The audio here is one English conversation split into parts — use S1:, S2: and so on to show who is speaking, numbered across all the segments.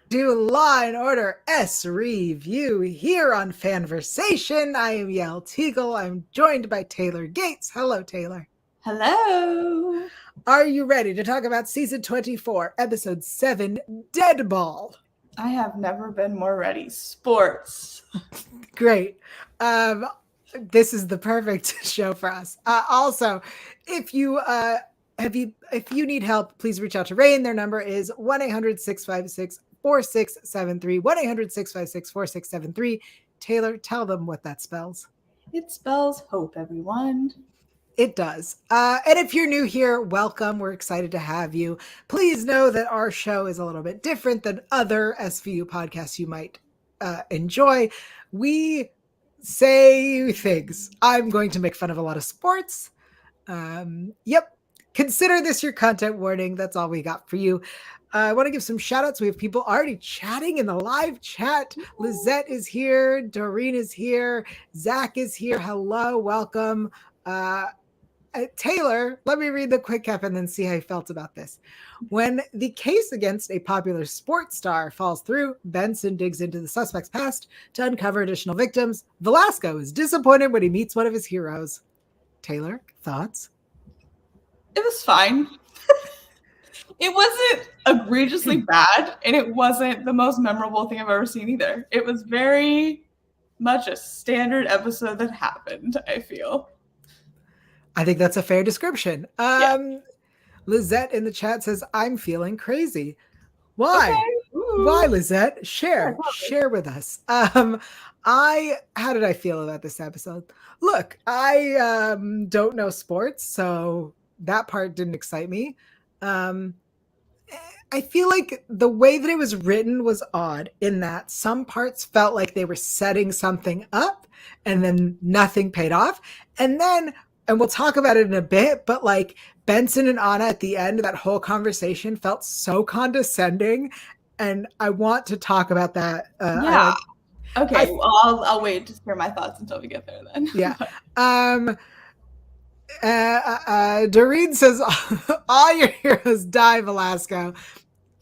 S1: to Law and Order SVU here on FANVERSATION. I am Yael Tygiel. I'm joined by Taylor Gates. Hello, Taylor.
S2: Hello.
S1: Are you ready to talk about season 24, episode 7, Dead Ball?
S2: I have never been more ready. Sports.
S1: Great. This is the perfect show for us. Also, if you need help, please reach out to RAINN. Their number is 1-800-656-4673, 1-800-656-4673. Taylor, tell them what that spells.
S2: It spells hope, everyone.
S1: It does. And if you're new here, welcome. We're excited to have you. Please know that our show is a little bit different than other SVU podcasts you might enjoy. We say things. I'm going to make fun of a lot of sports. Yep. Consider this your content warning. That's all we got for you. I want to give some shout outs. We have people already chatting in the live chat. Lizette is here. Doreen is here. Zach is here. Hello. Welcome. Taylor, let me read the quick cap and then see how you felt about this. When the case against a popular sports star falls through, Benson digs into the suspect's past to uncover additional victims. Velasco is disappointed when he meets one of his heroes. Taylor, thoughts?
S2: It was fine. It wasn't egregiously bad, and it wasn't the most memorable thing I've ever seen either. It was very much a standard episode that happened, I feel.
S1: I think that's a fair description. Lizette in the chat says, I'm feeling crazy. Why?
S2: Okay.
S1: Why, Lizette? Share with us. How did I feel about this episode? Look, I don't know sports, so that part didn't excite me. I feel like the way that it was written was odd in that some parts felt like they were setting something up and then nothing paid off. And we'll talk about it in a bit, but like Benson and Anna at the end, that whole conversation felt so condescending. And I want to talk about that.
S2: Yeah. Okay. Well, I'll wait to hear my thoughts until we get there then.
S1: Yeah. Doreen says, all your heroes die, Velasco.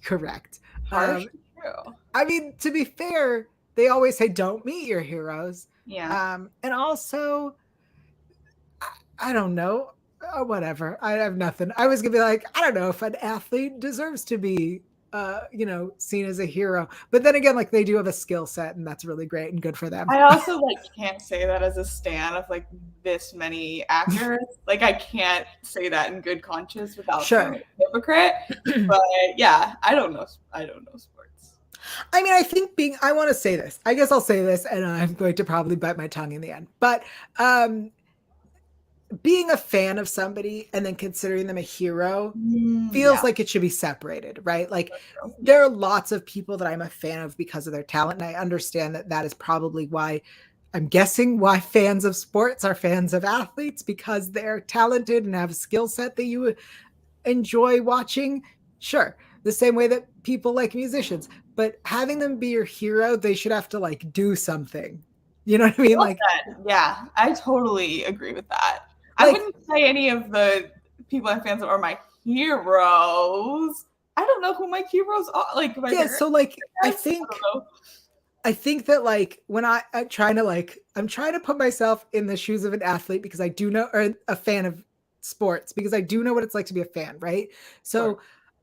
S1: Correct.
S2: True.
S1: I mean, to be fair, they always say don't meet your heroes.
S2: Yeah.
S1: And also, I don't know. Whatever. I have nothing. I was gonna be like, I don't know if an athlete deserves to be seen as a hero. But then again, like they do have a skill set and that's really great and good for them.
S2: I also can't say that as a stan of this many actors. I can't say that in good conscience without being a hypocrite. But yeah, I don't know sports.
S1: I mean, I want to say this. I guess I'll say this and I'm going to probably bite my tongue in the end. But being a fan of somebody and then considering them a hero feels like it should be separated, right? Like there are lots of people that I'm a fan of because of their talent. And I understand that is probably why why fans of sports are fans of athletes, because they're talented and have a skill set that you enjoy watching. Sure. The same way that people like musicians, but having them be your hero, they should have to do something. You know what I mean?
S2: Yeah, I totally agree with that. I wouldn't say any of the people I'm fans of are my heroes. I don't know who my heroes are. I
S1: think that when I'm trying to put myself in the shoes of an athlete because I do know, or a fan of sports because I do know what it's like to be a fan, right? So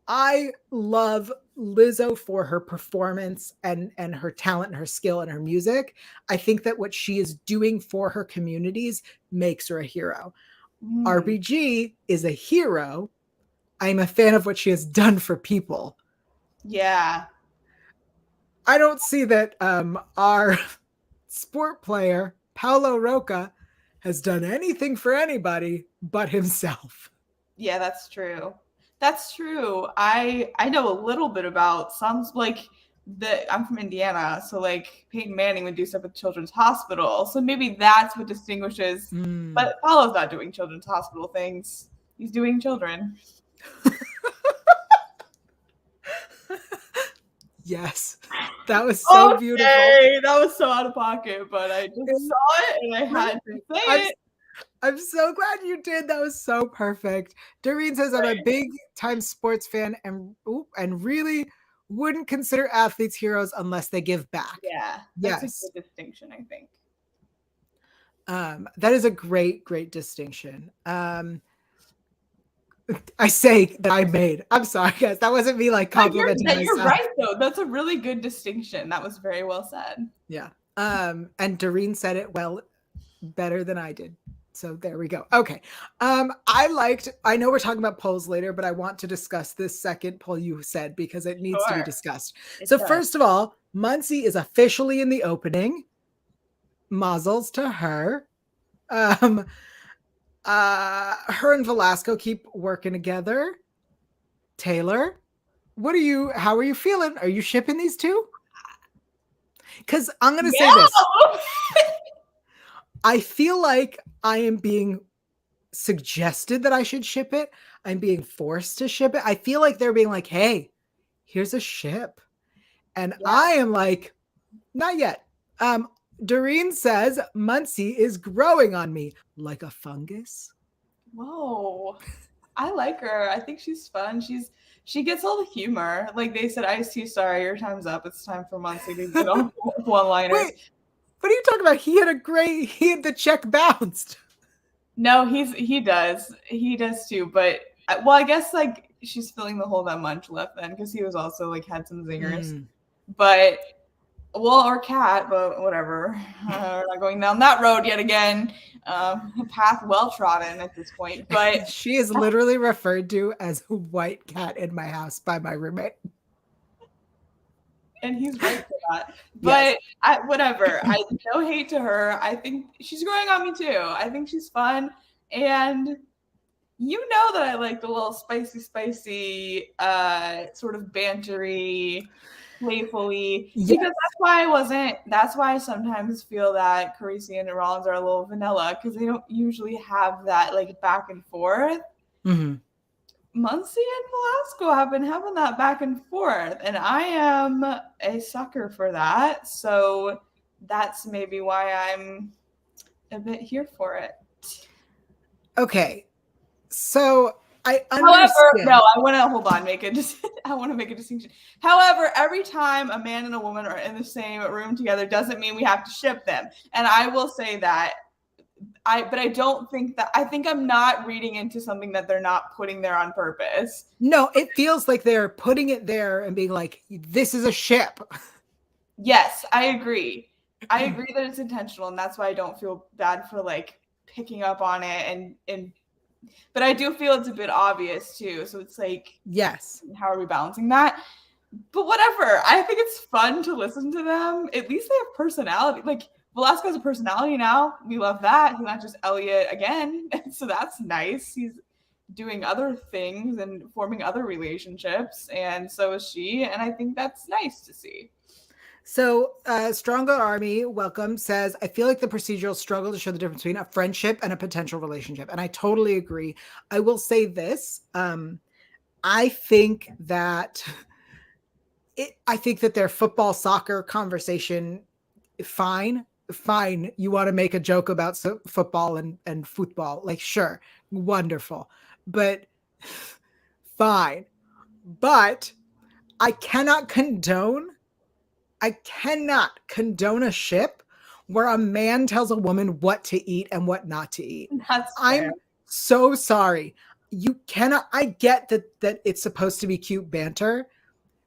S1: I love Lizzo for her performance and her talent and her skill and her music. I think that what she is doing for her communities makes her a hero. RBG is a hero. I'm a fan of what she has done for people.
S2: Yeah.
S1: I don't see that our sport player, Paulo Roca, has done anything for anybody but himself.
S2: Yeah, that's true. That's true. I know a little bit about some, I'm from Indiana, so Peyton Manning would do stuff with Children's Hospital. So maybe that's what distinguishes. But Paulo's not doing Children's Hospital things. He's doing children.
S1: Yes. That was so beautiful.
S2: That was so out of pocket, but I just saw it and I had to say it.
S1: I'm so glad you did. That was so perfect. Doreen says, I'm a big time sports fan and really wouldn't consider athletes heroes unless they give back.
S2: Yeah, that's a
S1: Yes.
S2: good distinction, I think.
S1: That is a great distinction. I say that I made. I'm sorry, guys. That wasn't me like complimenting
S2: You're
S1: myself.
S2: right, though. That's a really good distinction. That was very well said.
S1: Yeah. And Doreen said it well, better than I did. So there we go. Okay. I know we're talking about polls later, but I want to discuss this second poll you said because it needs to be discussed. So first of all, Muncie is officially in the opening. Mazzles to her. Her and Velasco keep working together. Taylor, how are you feeling? Are you shipping these two? Because I'm going to say this. I feel like I am being suggested that I should ship it. I'm being forced to ship it. I feel like they're being like, hey, here's a ship. And I am like, not yet. Doreen says Muncie is growing on me like a fungus.
S2: Whoa. I like her. I think she's fun. She gets all the humor. Like they said, Ice-T, sorry, your time's up. It's time for Muncie to get on one-liners.
S1: Wait, what are you talking about? He had the check bounced.
S2: No, he does. He does too. But well, I guess like she's filling the hole that Munch left then because he was also like had some zingers. But or Cat, but whatever. We're not going down that road yet again. A path well trodden at this point. But
S1: she is literally referred to as a white cat in my house by my roommate.
S2: And he's right for that. But yes. Whatever. No hate to her. I think she's growing on me too. I think she's fun. And you know that I like the little spicy, sort of bantery, playfully. Yes. Because that's why I sometimes feel that Carisi and Rollins are a little vanilla because they don't usually have that like back and forth.
S1: Mm-hmm.
S2: Muncie and Velasco have been having that back and forth, and I am a sucker for that. So that's maybe why I'm a bit here for it.
S1: Okay. So I understand.
S2: However, no, I want to make a distinction. However, every time a man and a woman are in the same room together doesn't mean we have to ship them. And I will say that but I don't think that I think I'm not reading into something that they're not putting there on purpose.
S1: No, it feels like they're putting it there and being like, this is a ship.
S2: Yes, I agree. I agree that it's intentional, and that's why I don't feel bad for like picking up on it and but I do feel it's a bit obvious too. So it's like,
S1: yes,
S2: how are we balancing that? But whatever. I think it's fun to listen to them. At least they have personality. Like Velasco has a personality now. We love that. He's not just Elliot again. So that's nice. He's doing other things and forming other relationships. And so is she. And I think that's nice to see.
S1: So Strong God Army, welcome, says, I feel like the procedural struggle to show the difference between a friendship and a potential relationship. And I totally agree. I will say this. I think that their football, soccer conversation, fine. You want to make a joke about football and football. Like, sure. Wonderful. But fine. But I cannot condone a ship where a man tells a woman what to eat and what not to eat.
S2: That's fair.
S1: I'm so sorry. You cannot. I get that it's supposed to be cute banter,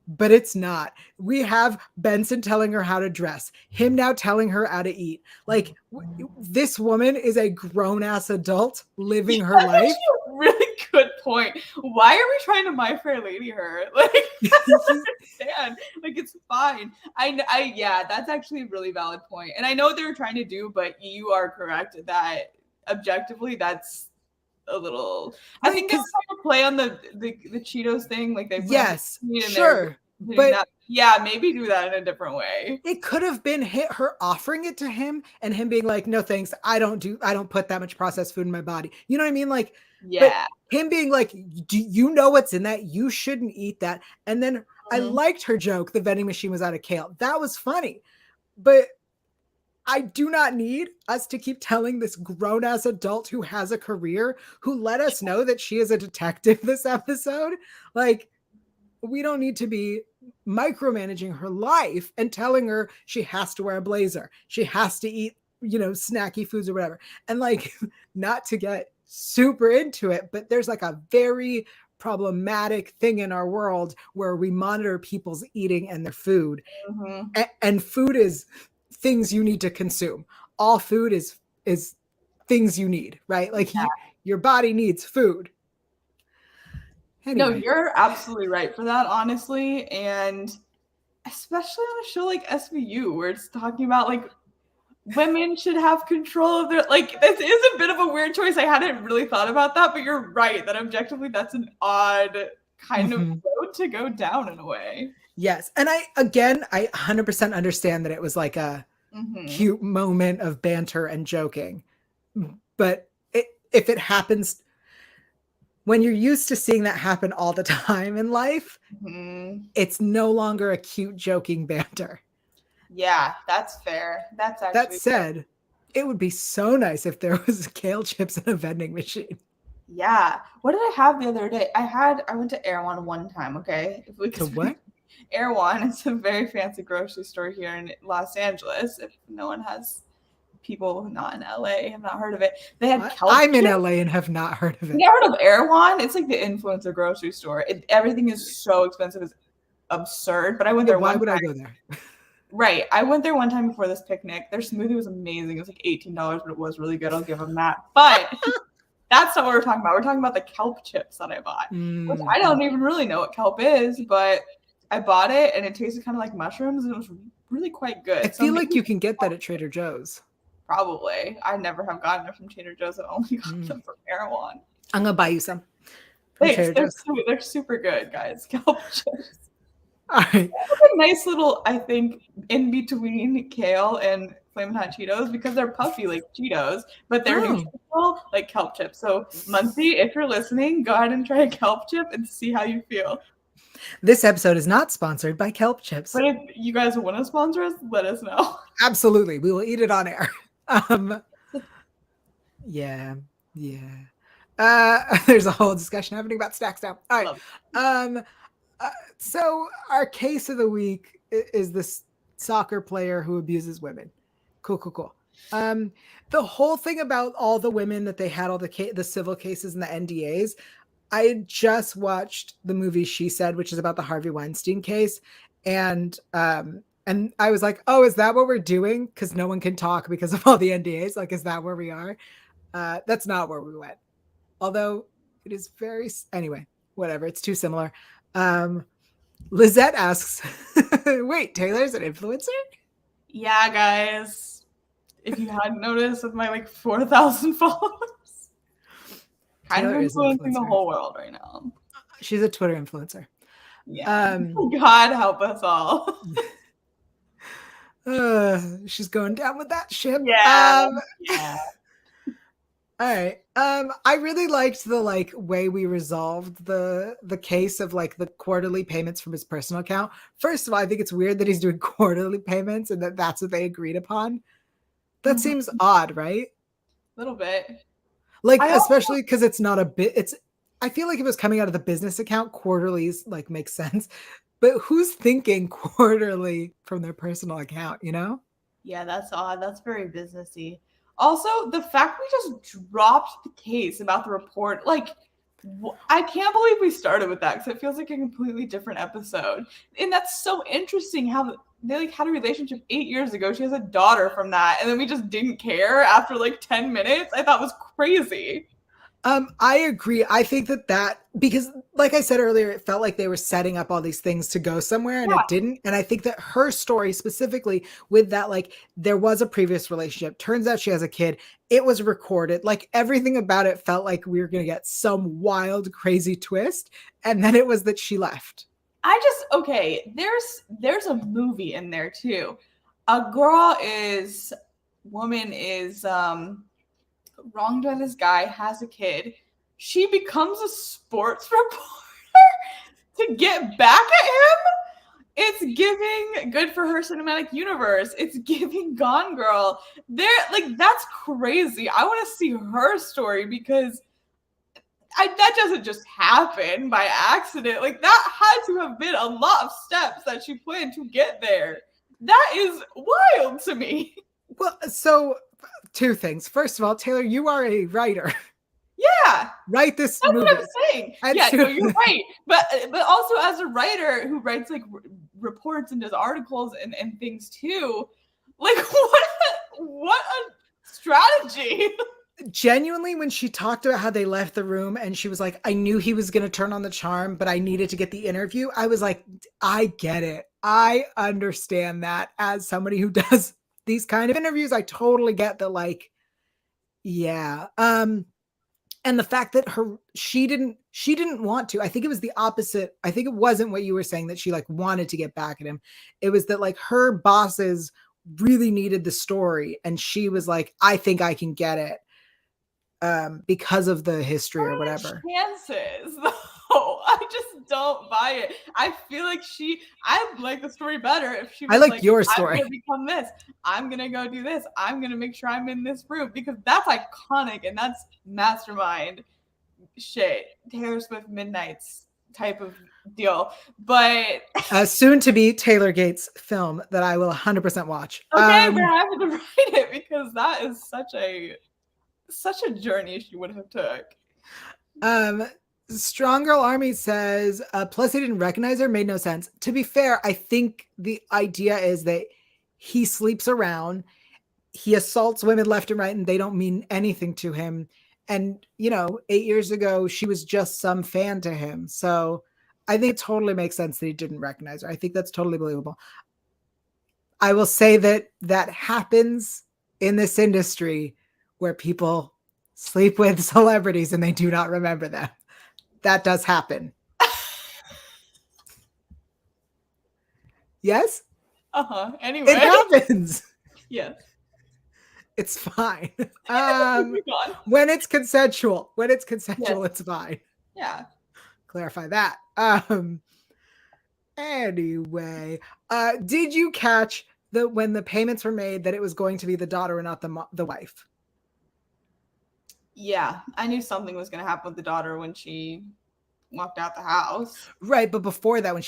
S1: but it's not. We have Benson telling her how to dress, him now telling her how to eat. Like, this woman is a grown-ass adult living her life.
S2: Really good point. Why are we trying to My Fair Lady her? Like, I don't understand. Like, it's fine. Yeah, that's actually a really valid point. And I know what they were trying to do, but you are correct that objectively, that's a little. I think they were trying to play on the Cheetos thing, like they.
S1: Yes, sure, but
S2: yeah, maybe do that in a different way.
S1: It could have been her offering it to him and him being like, "No thanks, I don't put that much processed food in my body." You know what I mean? Like,
S2: yeah.
S1: But him being like, "Do you know what's in that? You shouldn't eat that." And then I liked her joke. The vending machine was out of kale. That was funny, but I do not need us to keep telling this grown-ass adult who has a career, who let us know that she is a detective this episode. Like, we don't need to be micromanaging her life and telling her she has to wear a blazer, she has to eat, snacky foods or whatever. And like, not to get super into it, but there's like a very problematic thing in our world where we monitor people's eating and their food.
S2: Mm-hmm.
S1: And food is things you need to consume. All food is things you need, right? Like your body needs food. Anyway.
S2: No, you're absolutely right for that, honestly. And especially on a show like SVU, where it's talking about like women should have control of their, like, this is a bit of a weird choice. I hadn't really thought about that, but you're right that objectively that's an odd kind of road to go down in a way.
S1: Yes. And I 100% understand that it was like a cute moment of banter and joking. But if it happens, when you're used to seeing that happen all the time in life, it's no longer a cute joking banter.
S2: Yeah, that's fair. That's actually
S1: that said, fair. It would be so nice if there was kale chips in a vending machine.
S2: Yeah. What did I have the other day? I went to Erewhon one time, okay?
S1: To what?
S2: Erewhon, it's a very fancy grocery store here in Los Angeles. If no one has, people not in LA have not heard of it. They had kelp
S1: I'm in LA and have not heard of it.
S2: You heard of Erewhon? It's like the influencer grocery store. Everything is so expensive, it's absurd. But I went there
S1: Why would I go there?
S2: Right. I went there one time before this picnic. Their smoothie was amazing. It was like $18, but it was really good. I'll give them that. But that's not what we're talking about. We're talking about the kelp chips that I bought, which I don't even really know what kelp is, but I bought it and it tasted kind of like mushrooms and it was really quite good.
S1: I feel like you can get that at Trader Joe's.
S2: Probably. I never have gotten it from Trader Joe's. I've only gotten them from Erewhon.
S1: I'm going to buy you some.
S2: Thanks. They're super good, guys. Kelp chips.
S1: All right.
S2: It's a nice little, I think, in between kale and Flamin' Hot Cheetos because they're puffy like Cheetos, but they're nutritional like kelp chips. So, Muncie, if you're listening, go ahead and try a kelp chip and see how you feel.
S1: This episode is not sponsored by kelp chips.
S2: But if you guys want to sponsor us, let us know.
S1: Absolutely. We will eat it on air. Yeah. There's a whole discussion happening about snacks now. All right. So our case of the week is this soccer player who abuses women. Cool. The whole thing about all the women that they had, all the civil cases and the NDAs, I just watched the movie She Said, which is about the Harvey Weinstein case. And I was like, oh, is that what we're doing? Because no one can talk because of all the NDAs. Like, is that where we are? That's not where we went. Although it is anyway, whatever. It's too similar. Lizette asks, wait, Taylor's an influencer?
S2: Yeah, guys. If you hadn't noticed with my 4,000 followers. Kind of influencing the whole world right now.
S1: She's a Twitter influencer.
S2: Yeah. God help us all.
S1: She's going down with that ship.
S2: Yeah.
S1: All right. I really liked the way we resolved the case of the quarterly payments from his personal account. First of all, I think it's weird that he's doing quarterly payments and that's what they agreed upon. That seems odd, right?
S2: A little bit.
S1: Especially because it's not a bit. I feel like if it was coming out of the business account, quarterlies makes sense. But who's thinking quarterly from their personal account,
S2: Yeah, that's odd. That's very businessy. Also, the fact we just dropped the case about the report, I can't believe we started with that because it feels like a completely different episode. And that's so interesting how they had a relationship 8 years ago. She has a daughter from that. And then we just didn't care after 10 minutes. I thought it was crazy.
S1: I agree. I think that because like I said earlier, it felt like they were setting up all these things to go somewhere and it didn't. And I think that her story specifically with that, there was a previous relationship. Turns out she has a kid. It was recorded. Everything about it felt like we were going to get some wild, crazy twist. And then it was that she left.
S2: There's a movie in there too. Woman is wronged by this guy, has a kid. She becomes a sports reporter to get back at him. It's giving Good for Her cinematic universe. It's giving Gone Girl. That's crazy. I want to see her story because that doesn't just happen by accident. Like, that had to have been a lot of steps that she planned to get there. That is wild to me.
S1: Well, so two things. First of all, Taylor, you are a writer.
S2: Yeah.
S1: Write this
S2: That's
S1: movie.
S2: what I'm saying. Yeah, no, you're right. But also as a writer who writes like reports and does articles and things too, like what a strategy.
S1: Genuinely, when she talked about how they left the room and she was like, I knew he was going to turn on the charm, but I needed to get the interview. I was like, I get it. I understand that as somebody who does these kind of interviews. I totally get that. Like, yeah. And the fact that she didn't want to. I think it was the opposite. I think it wasn't what you were saying, that she like wanted to get back at him. It was that like her bosses really needed the story and she was like, I think I can get it. Because of the history or whatever.
S2: Chances, though, I just don't buy it. I feel like I like the story better if she was
S1: I like your story.
S2: I'm gonna become this. I'm gonna go do this. I'm gonna make sure I'm in this room, because that's iconic and that's mastermind shit. Taylor Swift Midnights type of deal. But
S1: soon to be Taylor Gates film that I will 100% watch.
S2: Okay, we're happy to write it, because that is such a journey she would have took.
S1: Strong Girl Army says, plus he didn't recognize her, made no sense. To be fair, I think the idea is that he sleeps around, he assaults women left and right, and they don't mean anything to him. And, 8 years ago, she was just some fan to him. So I think it totally makes sense that he didn't recognize her. I think that's totally believable. I will say that happens in this industry, where people sleep with celebrities and they do not remember them. That does happen. Yes?
S2: Anyway.
S1: It happens.
S2: Yes.
S1: It's fine. When it's consensual. Yes. It's fine.
S2: Yeah.
S1: Clarify that. Anyway, did you catch that when the payments were made that it was going to be the daughter and not the wife?
S2: Yeah, I knew something was going to happen with the daughter when she walked out the house.
S1: Right, but before that, when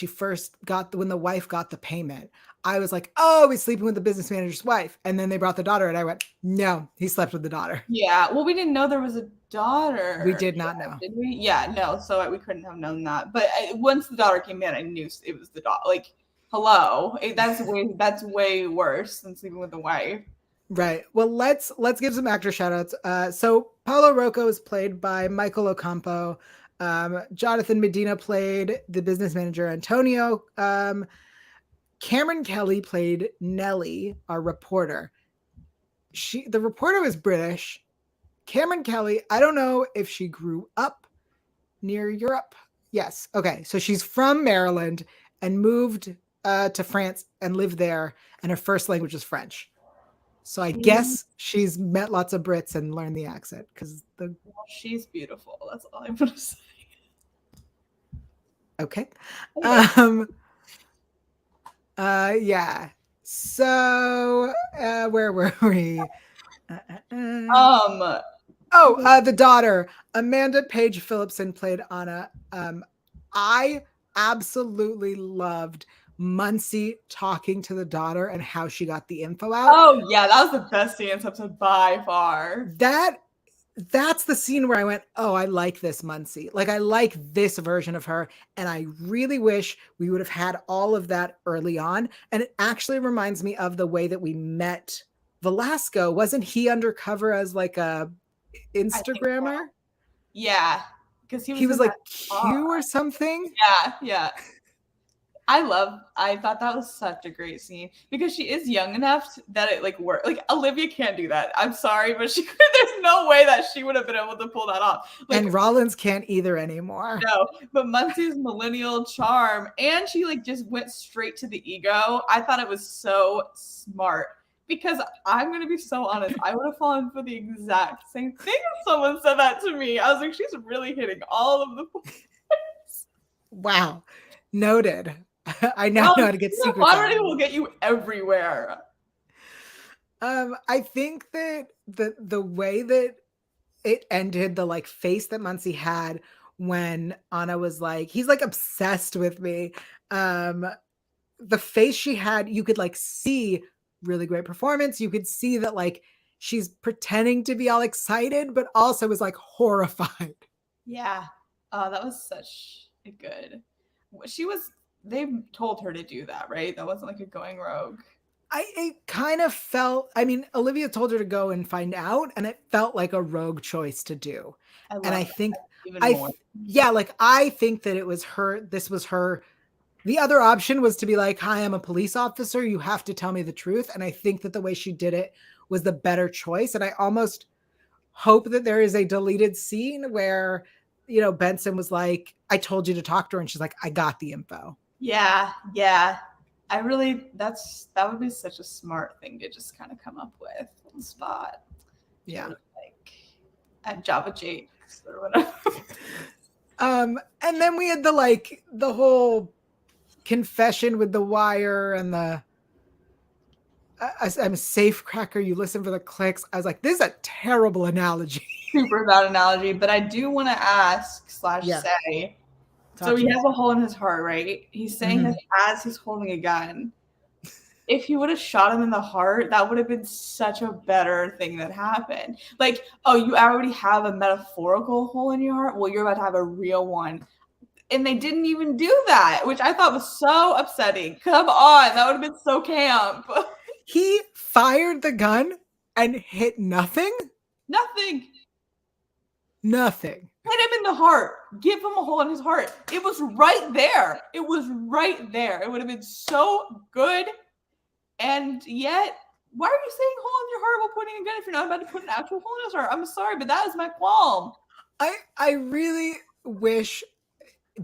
S1: the wife got the payment, I was like, oh, he's sleeping with the business manager's wife. And then they brought the daughter and I went, no, he slept with the daughter.
S2: Yeah, well, we didn't know there was a daughter.
S1: We did not know.
S2: Did we? Yeah, no, so we couldn't have known that. But once the daughter came in, I knew it was the daughter. Like, hello, that's way worse than sleeping with the wife.
S1: Right. Well, let's give some actor shout outs. So Paulo Rocco is played by Michael Ocampo. Jonathan Medina played the business manager Antonio. Cameron Kelly played Nellie, our reporter. The reporter was British. Cameron Kelly, I don't know if she grew up near Europe. Yes. Okay. So she's from Maryland and moved to France and lived there. And her first language is French. So I guess she's met lots of Brits and learned the accent because
S2: she's beautiful. That's all I'm going to say.
S1: Okay. Yeah. So where were we? The daughter, Amanda Page Phillipson, played Anna. I absolutely loved Muncie talking to the daughter and how she got the info out.
S2: Oh yeah, that was the best scene in this episode by far.
S1: That's the scene where I went, oh, I like this Muncie. Like, I like this version of her. And I really wish we would have had all of that early on. And it actually reminds me of the way that we met Velasco. Wasn't he undercover as like a Instagrammer?
S2: So. Yeah. Because
S1: he was like Q or something.
S2: Yeah. I thought that was such a great scene because she is young enough that it like worked. Like Olivia can't do that. I'm sorry, but there's no way that she would have been able to pull that off. Like,
S1: and Rollins can't either anymore.
S2: No, but Muncie's millennial charm, and she like just went straight to the ego. I thought it was so smart because I'm going to be so honest. I would have fallen for the exact same thing if someone said that to me. I was like, she's really hitting all of the points.
S1: Wow. Noted. I now know how to get secrets.
S2: Already will get you everywhere.
S1: I think that the way that it ended, the like face that Muncie had when Anna was like, he's like obsessed with me. The face she had, you could like see really great performance. You could see that like she's pretending to be all excited, but also was like horrified.
S2: Yeah. Oh, that was such a good. They told her to do that, right? That wasn't like a going rogue.
S1: It kind of felt, I mean, Olivia told her to go and find out, and it felt like a rogue choice to do.
S2: I
S1: And
S2: love
S1: I
S2: that
S1: think,
S2: even more.
S1: yeah, like I think that it was her, this was her. The other option was to be like, hi, I'm a police officer. You have to tell me the truth. And I think that the way she did it was the better choice. And I almost hope that there is a deleted scene where, you know, Benson was like, I told you to talk to her. And she's like, I got the info.
S2: Yeah. That would be such a smart thing to just kind of come up with on the spot.
S1: Yeah.
S2: Like at Java Jakes or whatever.
S1: And then we had the whole confession with the wire and I'm a safe cracker. You listen for the clicks. I was like, this is a terrible analogy.
S2: Super bad analogy, but I do want to ask / say. So he has a hole in his heart, right? He's saying that as he's holding a gun. If he would have shot him in the heart, that would have been such a better thing that happened. Like, oh, you already have a metaphorical hole in your heart? Well, you're about to have a real one. And they didn't even do that, which I thought was so upsetting. Come on, that would have been so camp.
S1: He fired the gun and hit nothing?
S2: Nothing.
S1: Nothing.
S2: Hit him in the heart. Give him a hole in his heart. It was right there. It was right there. It would have been so good. And yet, why are you saying hole in your heart while pointing a gun if you're not about to put an actual hole in his heart? I'm sorry, but that is my qualm.
S1: I really wish,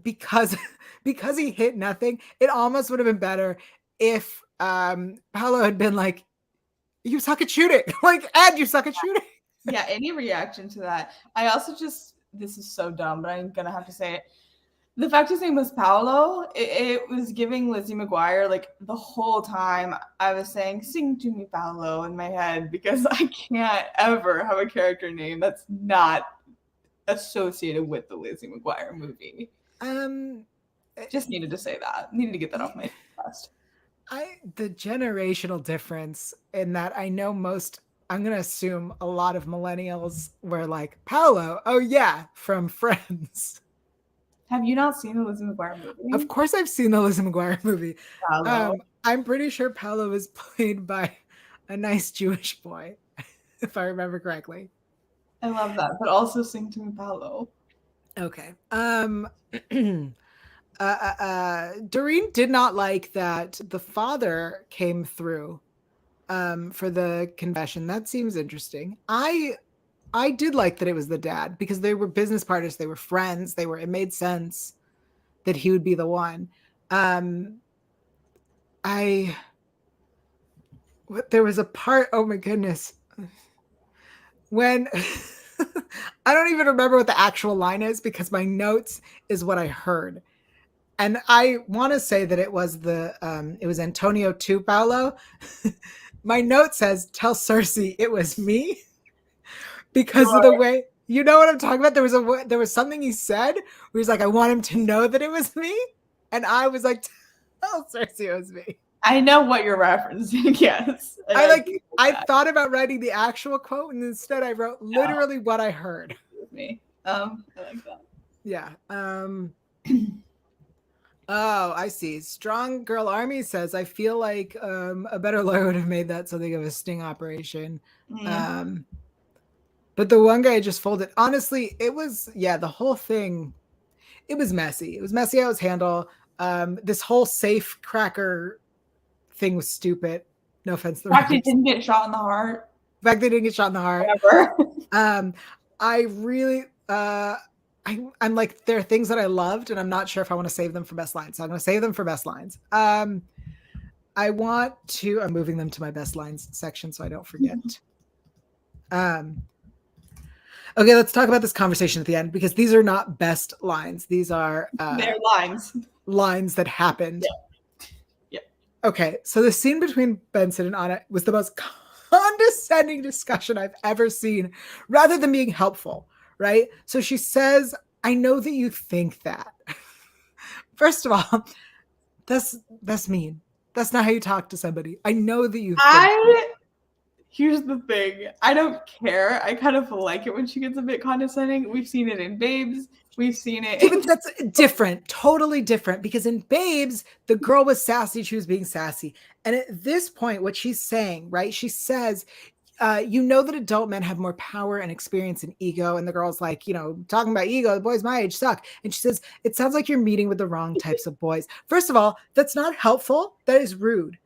S1: because he hit nothing, it almost would have been better if Paolo had been like, you suck at shooting. Like, Ed, you suck at shooting.
S2: Yeah, any reaction to that. I also this is so dumb, but I'm going to have to say it. The fact his name was Paolo, it was giving Lizzie McGuire, like, the whole time I was saying, sing to me, Paolo, in my head, because I can't ever have a character name that's not associated with the Lizzie McGuire movie. Just needed to say that. Needed to get that off my chest.
S1: The generational difference in that, I know I'm going to assume a lot of millennials were like, Paolo, oh yeah, from Friends.
S2: Have you not seen the Lizzie McGuire movie?
S1: Of course I've seen the Lizzie McGuire movie. I'm pretty sure Paolo was played by a nice Jewish boy, if I remember correctly.
S2: I love that, but also sing to me, Paolo.
S1: Okay. Doreen did not like that the father came through for the confession. That seems interesting. I did like that it was the dad, because they were business partners, they were friends, it made sense that he would be the one. There was a part, oh my goodness, when I don't even remember what the actual line is, because my notes is what I heard. And I want to say that it was Antonio to Paolo. My note says, tell Cersei it was me. Because of the way, you know what I'm talking about? There was something he said where he's like, I want him to know that it was me. And I was like, tell Cersei it was me.
S2: I know what you're referencing, yes.
S1: I thought about writing the actual quote, and instead I wrote literally what I heard.
S2: With me. I like that.
S1: Yeah. Oh, I see. Strong Girl Army says, I feel like a better lawyer would have made that something of a sting operation. But the one guy just folded. Honestly, it was, the whole thing, it was messy. It was messy how it was handled. This whole safe cracker thing was stupid. No offense.
S2: The fact they didn't get shot in the heart.
S1: Whatever. I really, I'm like, there are things that I loved, and I'm not sure if I want to save them for best lines. So I'm going to save them for best lines. I'm moving them to my best lines section so I don't forget. Okay, let's talk about this conversation at the end, because these are not best lines. These are
S2: they're
S1: lines that happened.
S2: Yeah.
S1: Okay, so the scene between Benson and Anna was the most condescending discussion I've ever seen, rather than being helpful, right? So she says, I know that you think that. First of all, that's mean. That's not how you talk to somebody. I know that you think.
S2: Here's the thing. I don't care. I kind of like it when she gets a bit condescending. We've seen it in Babes. We've seen it.
S1: Yeah, but that's different, totally different. Because in Babes, the girl was sassy. She was being sassy. And at this point, what she's saying, right? She says, you know that adult men have more power and experience and ego. And the girl's like, talking about ego, the boys my age suck. And she says, it sounds like you're meeting with the wrong types of boys. First of all, that's not helpful. That is rude.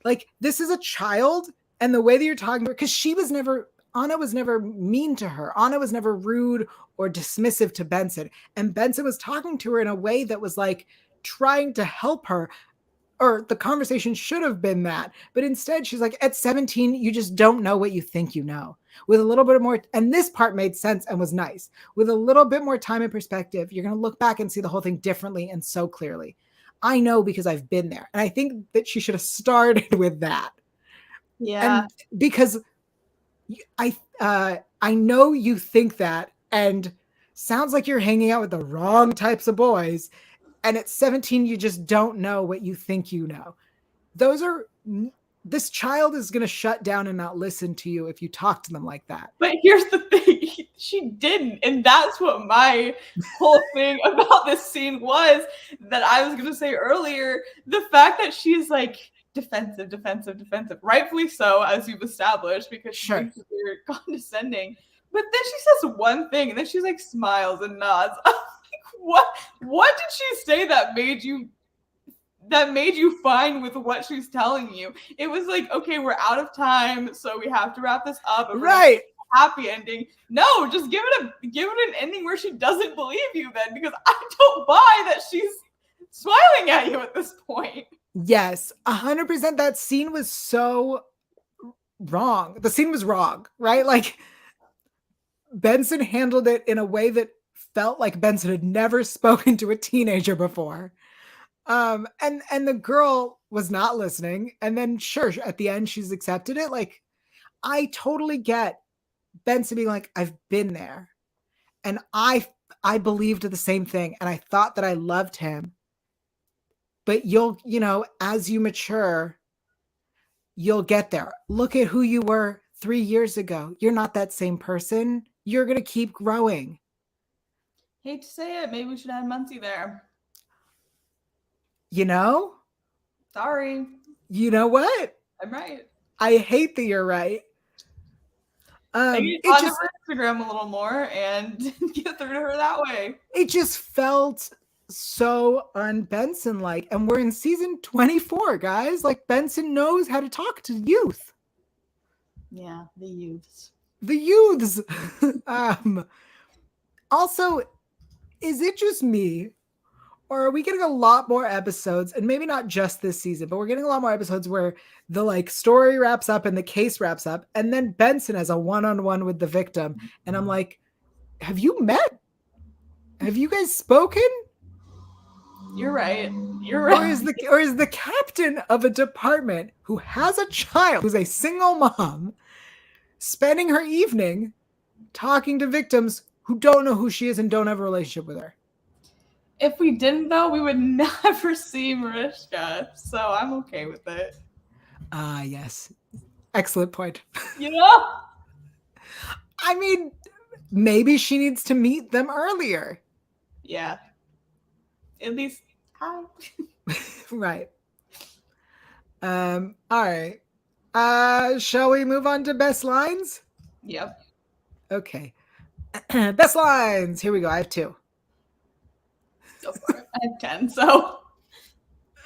S1: Like, this is a child. And the way that you're talking to her, because Anna was never mean to her. Anna was never rude or dismissive to Benson. And Benson was talking to her in a way that was like trying to help her, or the conversation should have been that. But instead, she's like, at 17, you just don't know what you think you know. With a little bit more, and this part made sense and was nice. With a little bit more time and perspective, you're going to look back and see the whole thing differently and so clearly. I know because I've been there. And I think that she should have started with that.
S2: Yeah.
S1: And because I know you think that, and sounds like you're hanging out with the wrong types of boys. And at 17, you just don't know what you think you know. This child is going to shut down and not listen to you if you talk to them like that.
S2: But here's the thing. She didn't. And that's what my whole thing about this scene was, that I was going to say earlier. The fact that she's like, defensive, rightfully so, as you've established, because she thinks you're condescending. But then she says one thing, and then she's like smiles and nods. I'm like, what did she say that made you fine with what she's telling you? It was like, okay, we're out of time, so we have to wrap this up.
S1: Right.
S2: Happy ending. No, just give it an ending where she doesn't believe you then, because I don't buy that she's smiling at you at this point.
S1: Yes, 100%. That scene was so wrong. The scene was wrong, right? Like, Benson handled it in a way that felt like Benson had never spoken to a teenager before. And the girl was not listening. And then sure, at the end, she's accepted it. Like, I totally get Benson being like, I've been there. And I believed the same thing. And I thought that I loved him. But as you mature, you'll get there. Look at who you were 3 years ago. You're not that same person. You're going to keep growing.
S2: Hate to say it. Maybe we should add Muncie there.
S1: Sorry.
S2: You
S1: know what?
S2: I'm right.
S1: I hate that you're right.
S2: Maybe on her Instagram a little more and get through to her that way.
S1: It just felt so un-Benson like, and we're in season 24, guys. Like, Benson knows how to talk to youth.
S2: Yeah, the youths.
S1: Also, is it just me, or are we getting a lot more episodes, and maybe not just this season, but we're getting a lot more episodes where the like story wraps up and the case wraps up, and then Benson has a one-on-one with the victim, and I'm like, have you met? Have you guys spoken?
S2: You're right. Or
S1: is the captain of a department who has a child, who's a single mom, spending her evening talking to victims who don't know who she is and don't have a relationship with her?
S2: If we didn't, though, we would never see Mariska. So I'm okay with it.
S1: Yes. Excellent point. I mean, maybe she needs to meet them earlier.
S2: Yeah. At least, hi.
S1: Right. All right. Shall we move on to best lines?
S2: Yep.
S1: Okay. Best lines. Here we go. I have 2.
S2: Go for it. I have 10, so.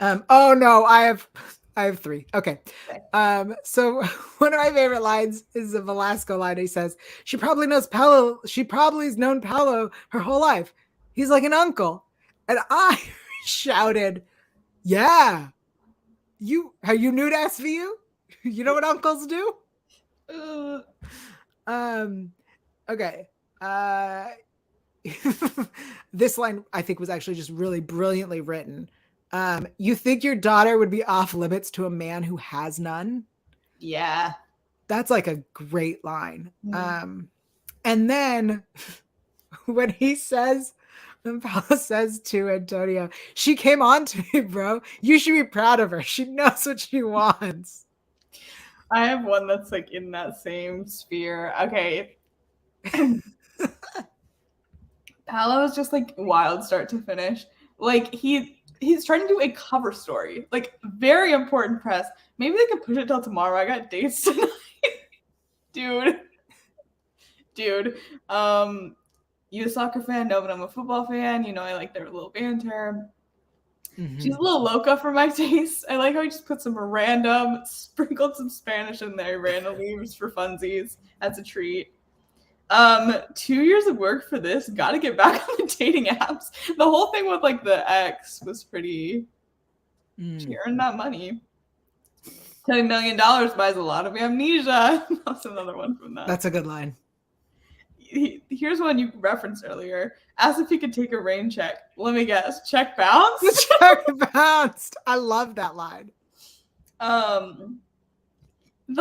S1: Oh no, I have 3. Okay. So one of my favorite lines is the Velasco line. He says, she probably knows Paolo. She probably has known Paolo her whole life. He's like an uncle. And I shouted, yeah. Are you new to SVU? You know what uncles do? Okay. This line I think was actually just really brilliantly written. You think your daughter would be off limits to a man who has none?
S2: Yeah.
S1: That's like a great line.
S2: Mm.
S1: And then when Paolo says to Antonio, she came on to me, bro. You should be proud of her. She knows what she wants.
S2: I have one that's like in that same sphere. Okay. Paolo is just like wild start to finish. Like he's trying to do a cover story. Like very important press. Maybe they could push it till tomorrow. I got dates tonight. Dude. You a soccer fan? No, but I'm a football fan. You know, I like their little banter. Mm-hmm. She's a little loca for my taste. I like how he just put some random, sprinkled some Spanish in there randomly just for funsies. That's a treat. 2 years of work for this. Got to get back on the dating apps. The whole thing with like the ex was pretty. She earned that money. $10 million buys a lot of amnesia. That's another one from that.
S1: That's a good line.
S2: Here's one you referenced earlier. Asked if he could take a rain check. Let me guess. Check bounced?
S1: Check bounced. I love that line.
S2: The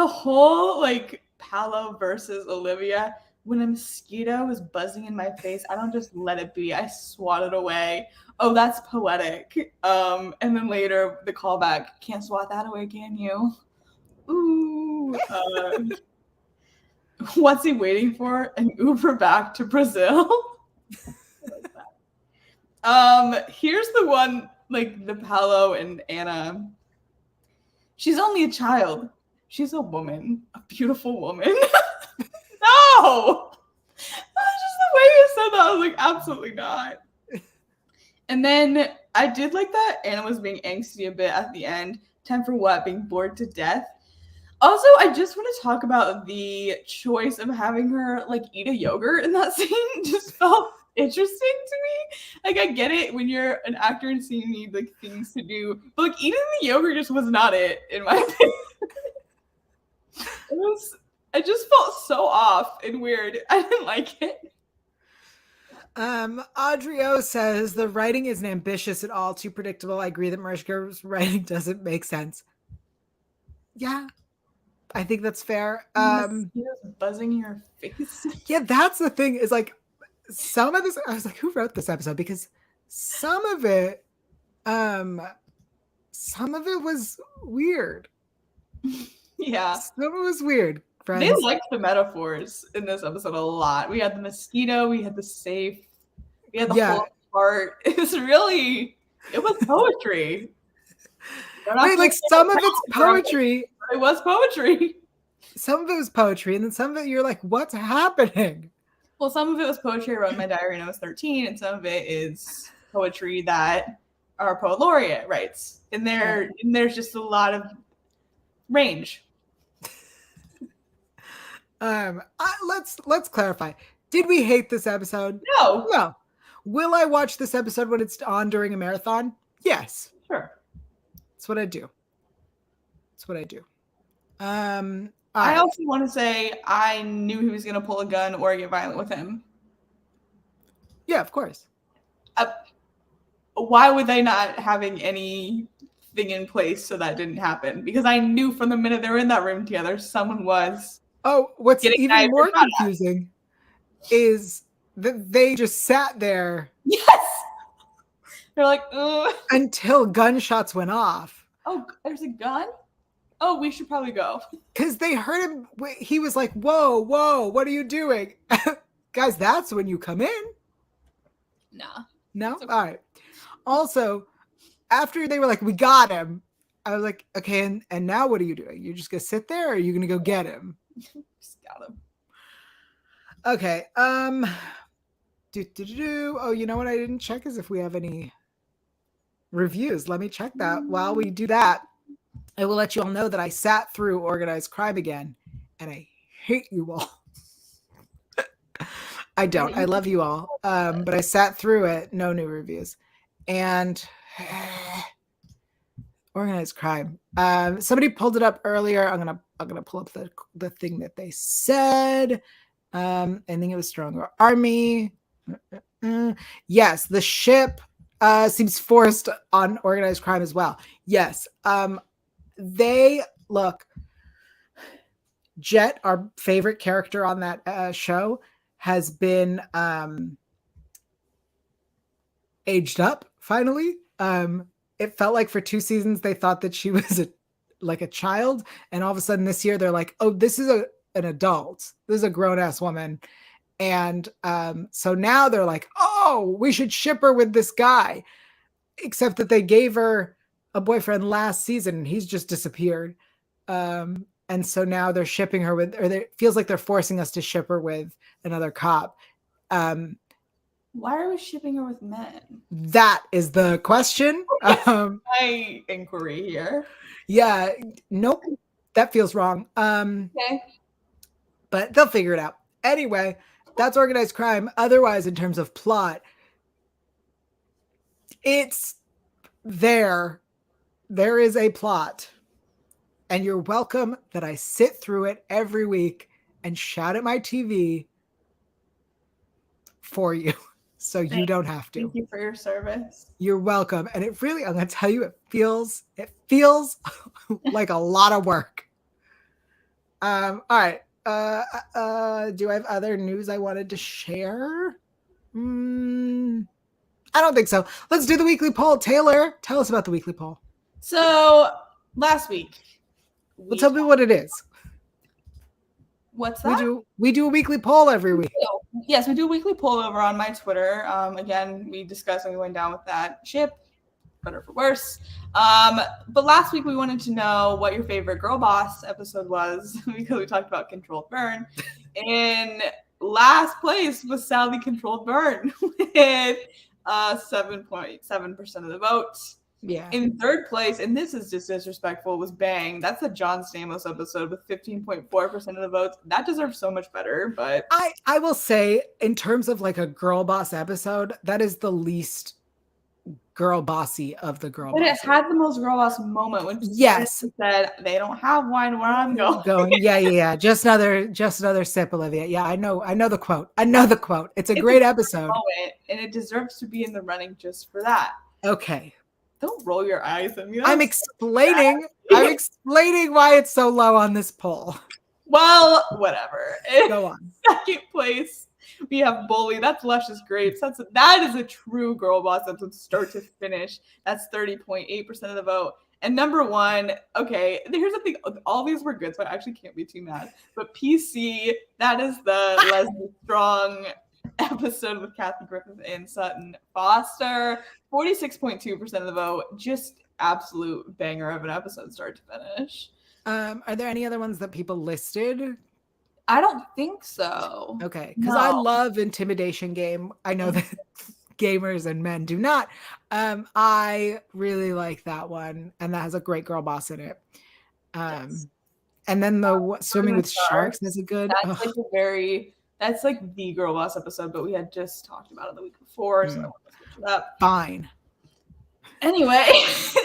S2: whole like Paolo versus Olivia. When a mosquito is buzzing in my face, I don't just let it be. I swat it away. Oh, that's poetic. And then later the callback. Can't swat that away, can you? Ooh. What's he waiting for? An Uber back to Brazil? Here's the one, like the Paolo and Anna. She's only a child. She's a woman. A beautiful woman. No! That's just the way you said that. I was like, absolutely not. And then I did like that Anna was being angsty a bit at the end. Time for what? Being bored to death. Also, I just want to talk about the choice of having her like eat a yogurt in that scene. Just felt interesting to me. Like I get it when you're an actor and seeing need like things to do, but like eating the yogurt just was not it in my opinion. I just felt so off and weird. I didn't like it.
S1: Audrey says the writing isn't ambitious at all, too predictable. I agree that Mariska's writing doesn't make sense. Yeah, I think that's fair.
S2: Buzzing in your face.
S1: Yeah, that's the thing. Is like some of this. I was like, who wrote this episode? Because some of it was weird.
S2: Yeah,
S1: some of it was weird. Friends.
S2: They liked the metaphors in this episode a lot. We had the mosquito, we had the safe, we had the whole part. It was poetry.
S1: Wait, like some of it's poetry.
S2: It was poetry.
S1: Some of it was poetry, and then some of it you're like, what's happening?
S2: Well, some of it was poetry I wrote in my diary when I was 13, and some of it is poetry that our poet laureate writes. And there's just a lot of range.
S1: Let's clarify. Did we hate this episode?
S2: No.
S1: Will I watch this episode when it's on during a marathon? Yes.
S2: Sure.
S1: That's what I do.
S2: I also want to say I knew he was going to pull a gun or get violent with him.
S1: Yeah, of course.
S2: Why would they not having anything in place so that didn't happen? Because I knew from the minute they were in that room together, someone was.
S1: Oh, what's even more confusing is that they just sat there.
S2: Yes. They're like, ugh.
S1: Until gunshots went off.
S2: Oh, there's a gun? Oh, we should probably go.
S1: Because they heard him. He was like, whoa, what are you doing? Guys, that's when you come in.
S2: Nah.
S1: No? Okay. All right. Also, after they were like, we got him, I was like, okay, and now what are you doing? You're just going to sit there, or are you going to go get him?
S2: Just got him.
S1: Okay. Oh, you know what I didn't check is if we have any reviews. Let me check that. While we do that, I will let you all know that I sat through Organized Crime again, and I hate you all. I don't. I love you all. But I sat through it. No new reviews. And Organized Crime. Somebody pulled it up earlier. I'm gonna pull up the thing that they said. I think it was Stronger Army. Yes, the ship seems forced on Organized Crime as well. Yes. They look. Jet, our favorite character on that show, has been aged up finally. It felt like for 2 seasons they thought that she was like a child, and all of a sudden this year they're like, oh, this is an adult. This is a grown-ass woman. And so now they're like, oh, we should ship her with this guy. Except that they gave her a boyfriend last season and he's just disappeared. And so now they're shipping her with, or it feels like they're forcing us to ship her with another cop.
S2: Why are we shipping her with men?
S1: That is the question.
S2: My inquiry here.
S1: Yeah, nope, that feels wrong. Okay. But they'll figure it out. Anyway, that's organized crime. Otherwise, in terms of plot, it's there. There is a plot. And you're welcome that I sit through it every week and shout at my TV for you. So you don't have to.
S2: Thank you for your service.
S1: You're welcome. And it really, I'm going to tell you, it feels like a lot of work. All right. Do I have other news I wanted to share? I don't think so. Let's do the weekly poll. Taylor, tell us about the weekly poll.
S2: So last week.
S1: Well, tell me what it is.
S2: What's that?
S1: We do a weekly poll every week.
S2: Yes, we do a weekly poll over on my Twitter. Again, we discussed when we went down with that ship, better for worse. But last week we wanted to know what your favorite girl boss episode was because we talked about controlled burn. In last place was Sally Controlled Burn with 7.7% of the vote. Yeah. In third place, and this is just disrespectful, was Bang. That's the John Stamos episode with 15.4% of the votes. That deserves so much better, but
S1: I will say, in terms of like a girl boss episode, that is the least girl bossy of the girl boss.
S2: But it had the most girl boss moment when
S1: yes
S2: said they don't have wine where I'm going.
S1: Yeah. Just another sip, Olivia. Yeah, I know the quote. It's a great episode.
S2: Moment, and it deserves to be in the running just for that.
S1: Okay.
S2: Don't roll your eyes at me.
S1: I'm explaining why it's so low on this poll.
S2: Well, whatever.
S1: Go on.
S2: Second place, we have Bully. That's Luscious Grapes. That is a true girl boss episode, start to finish. That's 30.8% of the vote. And number one, okay, here's the thing. All these were good, so I actually can't be too mad. But PC, that is the Leslie Strong episode with Kathy Griffith and Sutton Foster. 46.2% of the vote. Just absolute banger of an episode, start to finish.
S1: Are there any other ones that people listed?
S2: I don't think so.
S1: Okay, because I love Intimidation Game. I know that gamers and men do not. I really like that one, and that has a great girl boss in it. Yes. And then the Swimming with Sharks is a good.
S2: That's like the girl boss episode, but we had just talked about it the week before, so I want to switch it up.
S1: Fine.
S2: Anyway,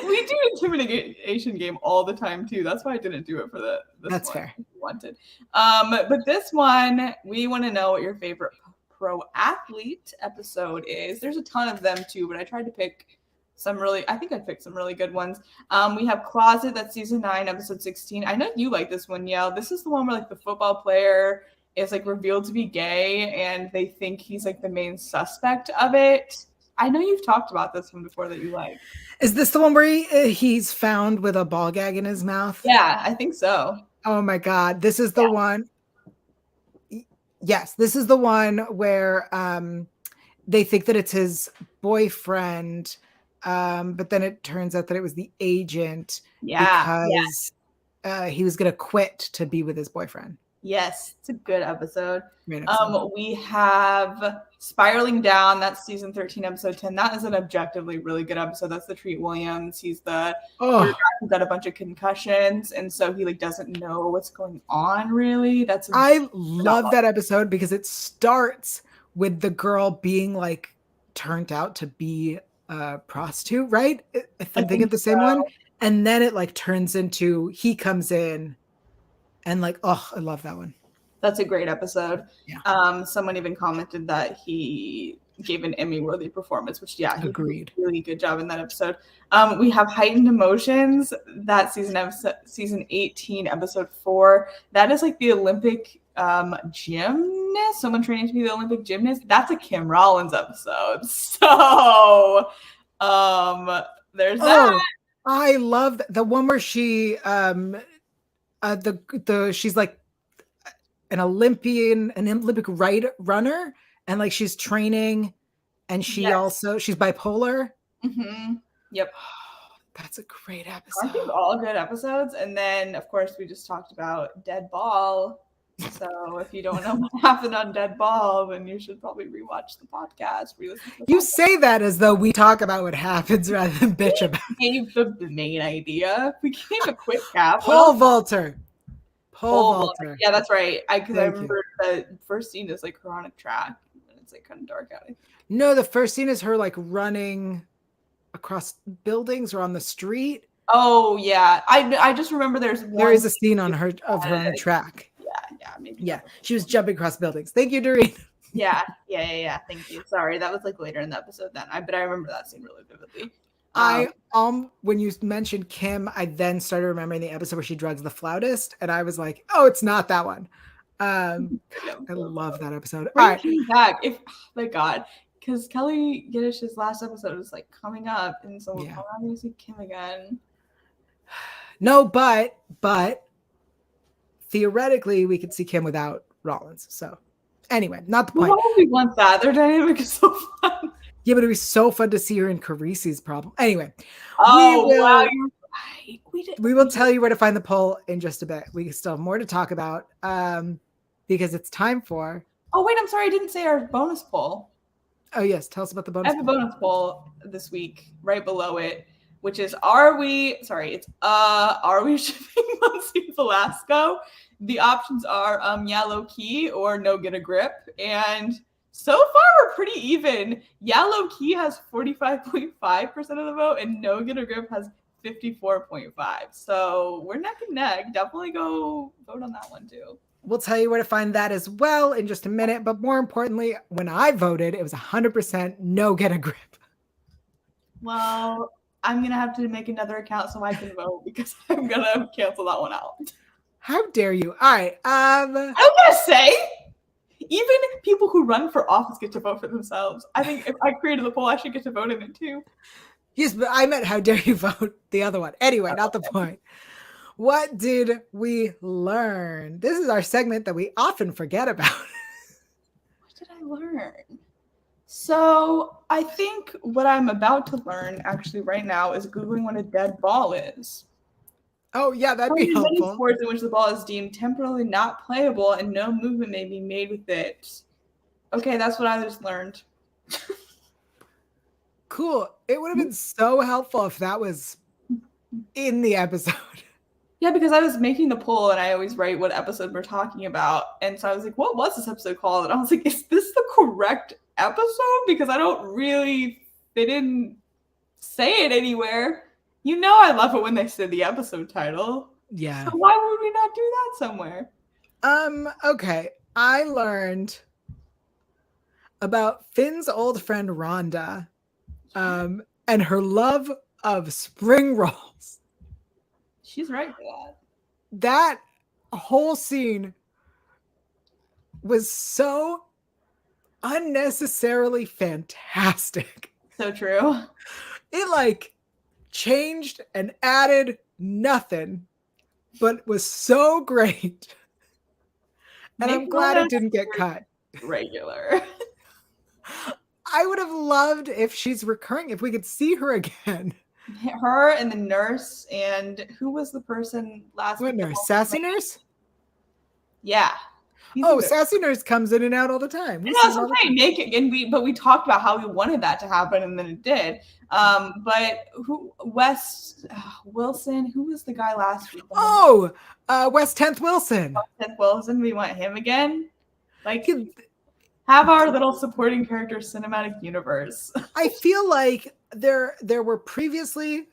S2: we do Intimidation Game all the time too. That's why I didn't do it for this
S1: That's
S2: one,
S1: fair.
S2: If you wanted. But this one, we want to know what your favorite pro athlete episode is. There's a ton of them too, but I tried to pick I picked some really good ones. We have Closet, that's season 9, episode 16. I know you like this one, Yael. This is the one where like the football player is like revealed to be gay and they think he's like the main suspect of it. I know you've talked about this one before that you like.
S1: Is this the one where he's found with a ball gag in his mouth?
S2: Yeah, I think so.
S1: Oh my God. This is the one. Yes, this is the one where they think that it's his boyfriend, but then it turns out that it was the agent because he was going to quit to be with his boyfriend.
S2: Yes, it's a good episode. We have Spiraling Down. That's season 13, episode 10. That is an objectively really good episode. That's the Treat Williams. He's the guy who got a bunch of concussions, and so he like doesn't know what's going on really. I
S1: love that episode because it starts with the girl being like turned out to be a prostitute, right? If I'm thinking of the same one. And then it like turns into he comes in. And like, oh, I love that one.
S2: That's a great episode.
S1: Yeah.
S2: Someone even commented that he gave an Emmy-worthy performance, which, yeah, he
S1: Agreed.
S2: did a really good job in that episode. We have Heightened Emotions, that season 18, episode 4. That is like the Olympic gymnast, someone training to be the Olympic gymnast. That's a Kim Rollins episode. So, there's that.
S1: I love the one where she she's like an Olympic runner, and like she's training, and she's bipolar.
S2: Mm-hmm. Yep.
S1: That's a great episode.
S2: I think all good episodes. And then, of course, we just talked about Dead Ball. So if you don't know what happened on Dead Ball, then you should probably rewatch the podcast.
S1: You say that as though we talk about what happens rather than bitch about it.
S2: We gave the main idea. We gave a quick cap.
S1: Pole vaulter.
S2: Yeah, that's right. Because I remember the first scene is like her on a track, and it's like kind of dark out.
S1: No, the first scene is her like running across buildings or on the street.
S2: Oh yeah, I just remember there is
S1: a scene on her on a track.
S2: Maybe.
S1: Yeah, she was jumping across buildings. Thank you, Doreen.
S2: Yeah. Thank you. Sorry, that was like later in the episode then. But I remember that scene really vividly.
S1: When you mentioned Kim, I then started remembering the episode where she drugs the flautist, and I was like, oh, it's not that one. I love that episode.
S2: All right, back thank God, because Kelly Gittish's last episode is like coming up, and so we're probably going to see Kim again.
S1: No, but theoretically, we could see Kim without Rollins. So, anyway, not the point.
S2: Why would we want that? Their dynamic is so fun.
S1: Yeah, but it'd be so fun to see her in Carisi's problem. Anyway, we will tell you where to find the poll in just a bit. We still have more to talk about because it's time for.
S2: Oh wait, I'm sorry, I didn't say our bonus poll.
S1: Oh yes, tell us about the bonus.
S2: I have a bonus poll this week, right below it, which is are we shipping Muncie Velasco? The options are low key or no get a grip. And so far we're pretty even. Low key has 45.5% of the vote and no get a grip has 54.5%. So we're neck and neck. Definitely go vote on that one too.
S1: We'll tell you where to find that as well in just a minute. But more importantly, when I voted, it was 100% no get a grip.
S2: Well, I'm going to have to make another account so I can vote because I'm going to cancel that one out.
S1: How dare you? All right.
S2: I'm going to say, even people who run for office get to vote for themselves. I think if I created the poll, I should get to vote in it too.
S1: Yes, but I meant how dare you vote the other one. Anyway, not the point. What did we learn? This is our segment that we often forget about.
S2: What did I learn? So I think what I'm about to learn actually right now is Googling what a dead ball is.
S1: Oh, yeah, that'd be helpful.
S2: Many sports in which the ball is deemed temporarily not playable and no movement may be made with it. Okay, that's what I just learned.
S1: Cool. It would have been so helpful if that was in the episode.
S2: Yeah, because I was making the poll and I always write what episode we're talking about. And so I was like, what was this episode called? And I was like, is this the correct episode? Because they didn't say it anywhere. You know I love it when they say the episode title.
S1: Yeah.
S2: So why would we not do that somewhere?
S1: Okay. I learned about Finn's old friend Rhonda and her love of spring rolls.
S2: She's right for that.
S1: That whole scene was so unnecessarily fantastic.
S2: So true.
S1: It changed and added nothing, but was so great. And I'm glad it didn't get cut.
S2: Regular.
S1: I would have loved if she's recurring, if we could see her again.
S2: Her and the nurse, and who was the person last week?
S1: What nurse? Sassy nurse?
S2: Yeah.
S1: Sassy nurse comes in and out all the time.
S2: That's okay. Naked, but we talked about how we wanted that to happen, and then it did. But West Wilson? Who was the guy last week?
S1: West 10th Wilson.
S2: West 10th Wilson. We want him again. Have our little supporting character cinematic universe.
S1: I feel like there were previously,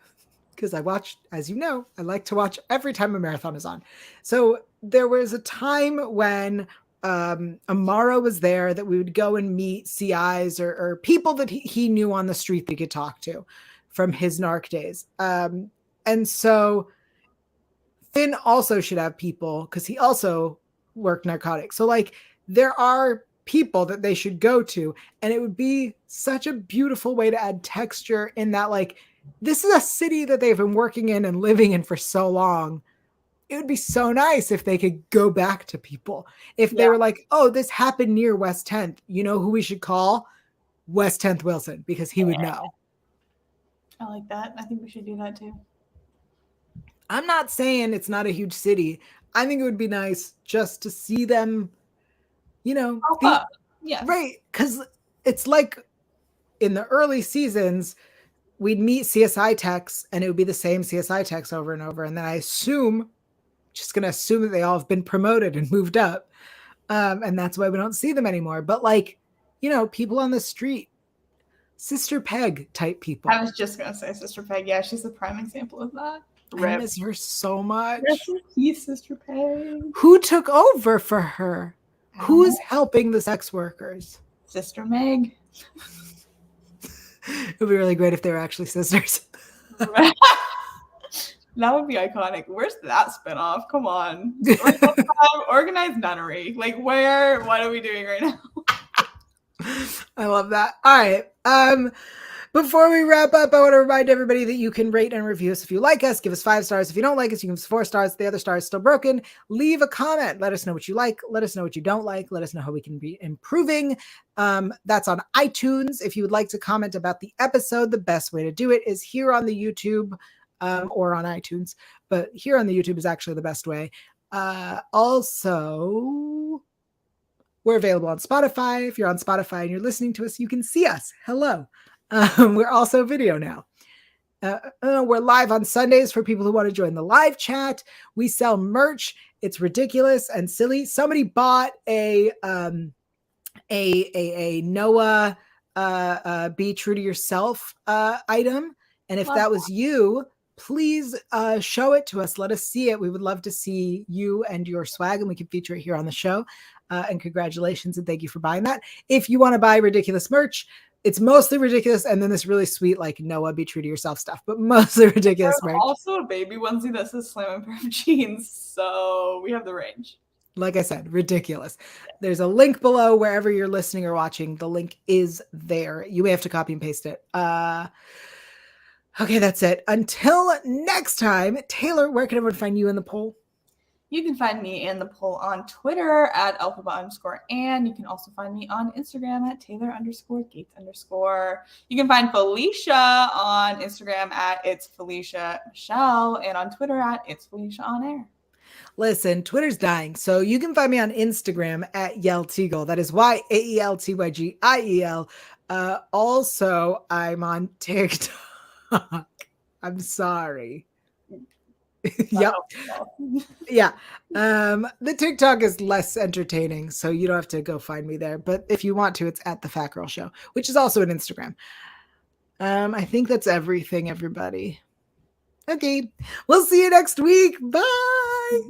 S1: because I watched, as you know, I like to watch every time a marathon is on. So there was a time when Amara was there, that we would go and meet CIs or people that he knew on the street that he could talk to from his narc days. And so Finn also should have people because he also worked narcotics. So like there are people that they should go to, and it would be such a beautiful way to add texture in that, like, this is a city that they've been working in and living in for so long. It would be so nice if they could go back to people. If they were like, oh, this happened near West 10th. You know who we should call? West 10th Wilson, because he would know.
S2: I like that. I think we should do that too.
S1: I'm not saying it's not a huge city. I think it would be nice just to see them, you know, right. Because it's like in the early seasons, we'd meet CSI techs and it would be the same CSI techs over and over. And then I assume, just going to assume that they all have been promoted and moved up. And that's why we don't see them anymore. But like, you know, people on the street, Sister Peg type people.
S2: I was just going to say Sister Peg. Yeah, she's the prime example of that.
S1: I miss her so much.
S2: Rest in peace, Sister Peg.
S1: Who took over for her? Who's helping the sex workers?
S2: Sister Meg.
S1: It would be really great if they were actually sisters.
S2: That would be iconic. Where's that spinoff? Come on. Organized nunnery. Like, what are we doing right now?
S1: I love that. All right. Before we wrap up, I want to remind everybody that you can rate and review us. If you like us, give us 5 stars. If you don't like us, you can give us 4 stars. The other star is still broken. Leave a comment. Let us know what you like. Let us know what you don't like. Let us know how we can be improving. That's on iTunes. If you would like to comment about the episode, the best way to do it is here on the YouTube or on iTunes. But here on the YouTube is actually the best way. Also, we're available on Spotify. If you're on Spotify and you're listening to us, you can see us. Hello. We're also video now. We're live on Sundays for people who want to join the live chat. We sell merch. It's ridiculous and silly. Somebody bought a Noah Be True to Yourself item. And if that was you, please show it to us. Let us see it. We would love to see you and your swag, and we can feature it here on the show. And congratulations and thank you for buying that. If you want to buy ridiculous merch, it's mostly ridiculous and then this really sweet, like, Noah, be true to yourself stuff, but mostly ridiculous merch.
S2: Also a baby onesie that says slam and pair of jeans, so we have the range.
S1: Like I said, ridiculous. There's a link below wherever you're listening or watching. The link is there. You may have to copy and paste it. Okay, that's it. Until next time, Taylor, where can everyone find you in the poll?
S2: You can find me in the poll on Twitter at @Elphaba_, you can also find me on Instagram at Taylor_Gates_. You can find Felicia on Instagram at It's Felicia Michelle and on Twitter at It's Felicia On Air.
S1: Listen, Twitter's dying, so you can find me on Instagram at Yael Tygiel. That is YAELTYGIEL. Also, I'm on TikTok. I'm sorry. Yep. Yeah. The TikTok is less entertaining, so you don't have to go find me there. But if you want to, it's at the Fat Girl Show, which is also an Instagram. I think that's everything, everybody. Okay. We'll see you next week. Bye.